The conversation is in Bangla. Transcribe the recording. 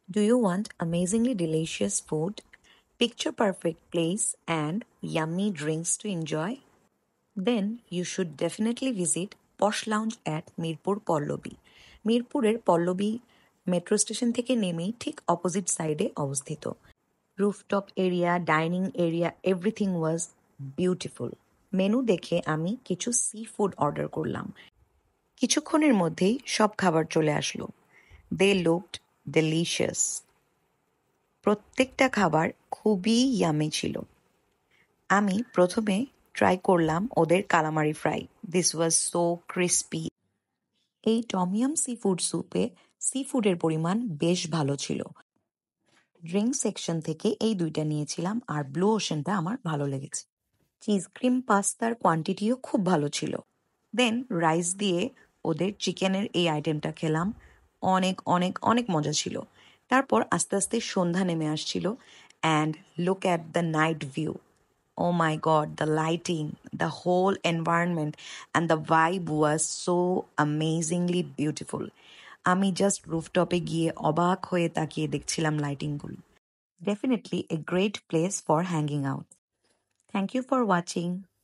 Do you want amazingly delicious food, picture perfect place, and yummy drinks to enjoy? Then you should definitely visit Posh Lounge at Mirpur Pallavi. মিরপুরের পল্লবী মেট্রো স্টেশন থেকে নেমেই ঠিক অপোজিট সাইডে অবস্থিত। Rooftop area, dining area, everything was beautiful. Menu দেখে আমি কিছু সি ফুড অর্ডার করলাম। কিছুক্ষণের মধ্যেই সব খাবার চলে আসলো। They looked delicious. প্রত্যেকটা খাবার খুবই ইয়ামি ছিল। আমি প্রথমে ট্রাই করলাম ওদের calamari fry. This was so crispy. এই টমিয়াম সিফুড স্যুপে সিফুডের পরিমাণ বেশ ভালো ছিল। ড্রিঙ্ক সেকশন থেকে এই দুইটা নিয়েছিলাম আর ব্লু ওশেনটা আমার ভালো লেগেছে। চিজ ক্রিম পাস্তার কোয়ান্টিটিও খুব ভালো ছিল। দেন রাইস দিয়ে ওদের চিকেনের এই আইটেমটা খেলাম। অনেক অনেক অনেক মজা ছিল। তারপর আস্তে আস্তে সন্ধ্যা নেমে আসছিল and look at the night view. Oh my God, the lighting, the whole environment, and the vibe was so amazingly beautiful. আমি জাস্ট রুফটপে গিয়ে অবাক হয়ে তাকিয়ে দেখছিলাম লাইটিংগুলো। Definitely a great place for hanging out. Thank you for watching.